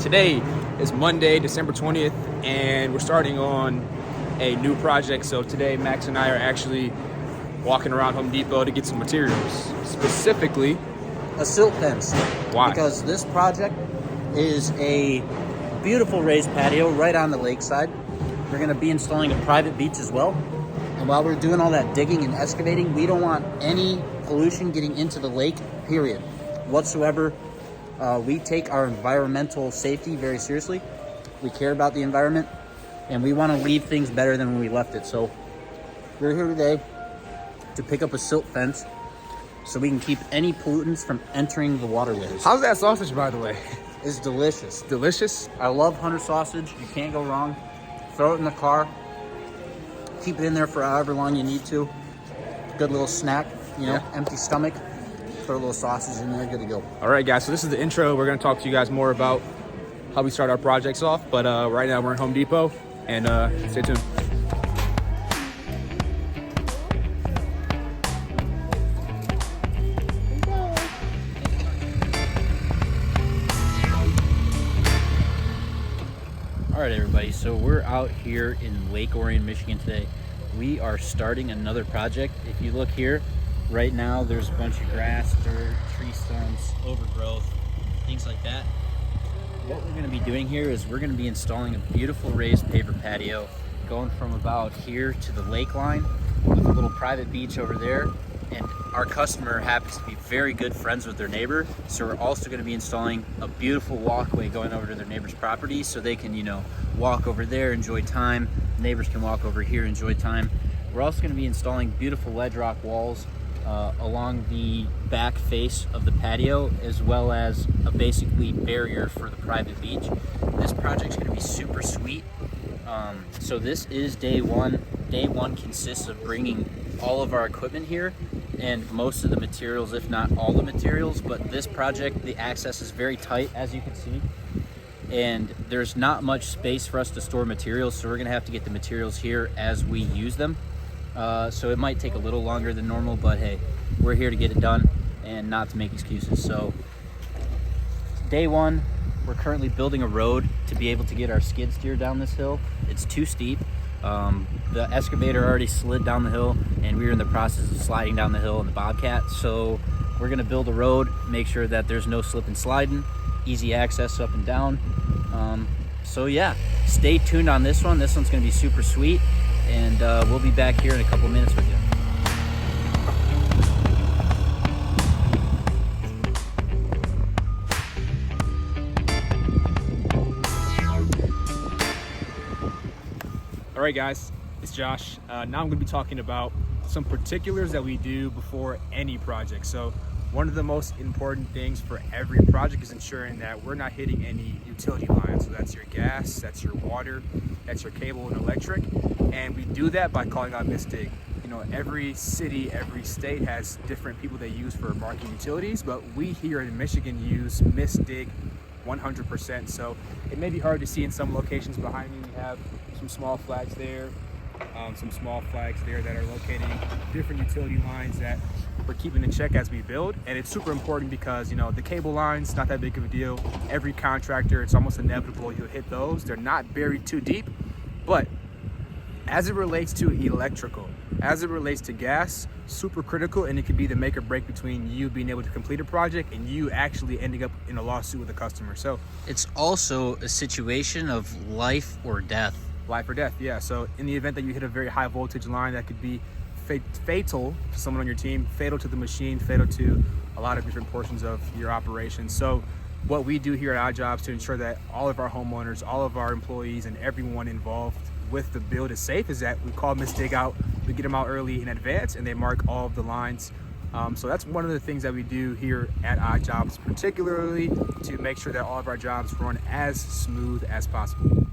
Today is Monday, December 20th, and we're starting on a new project. So today, Max and I are actually walking around Home Depot to get some materials, specifically a silt fence. Why? Because this project is a beautiful raised patio right on the lakeside. We're going to be installing a private beach as well. And while we're doing all that digging and excavating, we don't want any pollution getting into the lake, period, whatsoever. We take our environmental safety very seriously. We care about the environment, and we want to leave things better than when we left it. So we're here today to pick up a silt fence so we can keep any pollutants from entering the waterways. How's that sausage, by the way? It's delicious. Delicious? I love Hunter sausage. You can't go wrong. Throw it in the car. Keep it in there for however long you need to. Good little snack, empty stomach. Throw a little sausage in there, good to go. All right, guys, so this is the intro. We're going to talk to you guys more about how we start our projects off. But right now we're in Home Depot, and stay tuned. All right, everybody, so we're out here in Lake Orion, Michigan today. We are starting another project. If you look here, right now there's a bunch of grass, dirt, tree stumps, overgrowth, things like that. What we're gonna be doing here is we're gonna be installing a beautiful raised paver patio going from about here to the lake line with a little private beach over there. And our customer happens to be very good friends with their neighbor, so we're also going to be installing a beautiful walkway going over to their neighbor's property so they can, walk over there, enjoy time. Neighbors can walk over here, enjoy time. We're also going to be installing beautiful ledge rock walls along the back face of the patio, as well as a basically barrier for the private beach. This project's going to be super sweet. So this is day one. Day one consists of bringing all of our equipment here and most of the materials, if not all the materials. But this project, the access is very tight, as you can see, and there's not much space for us to store materials, so we're gonna have to get the materials here as we use them. So it might take a little longer than normal, but hey, we're here to get it done and not to make excuses. So day one, we're currently building a road to be able to get our skid steer down this hill. It's too steep. The excavator already slid down the hill, and we were in the process of sliding down the hill in the Bobcat. So we're gonna build a road, make sure that there's no slip and sliding, easy access up and down. So yeah, stay tuned on this one. This one's gonna be super sweet, and we'll be back here in a couple minutes with you. All right, guys, it's Josh. Now I'm going to be talking about some particulars that we do before any project. So one of the most important things for every project is ensuring that we're not hitting any utility lines. So that's your gas, that's your water, that's your cable and electric. And we do that by calling out MISDIG. Every city, every state has different people they use for marking utilities, but we here in Michigan use MISDIG 100%. So it may be hard to see in some locations behind me. We have some small flags there, some small flags there that are locating different utility lines that we're keeping in check as we build. And it's super important because the cable lines, not that big of a deal. Every contractor, it's almost inevitable you'll hit those. They're not buried too deep. But as it relates to electrical, as it relates to gas, super critical, and it could be the make or break between you being able to complete a project and you actually ending up in a lawsuit with a customer. So it's also a situation of life or death. Life or death, yeah. So in the event that you hit a very high voltage line, that could be fatal to someone on your team, fatal to the machine, fatal to a lot of different portions of your operation. So what we do here at our jobs to ensure that all of our homeowners, all of our employees, and everyone involved with the build is safe is that we call MISDIG out. We get them out early in advance, and they mark all of the lines. So that's one of the things that we do here at our jobs, particularly to make sure that all of our jobs run as smooth as possible.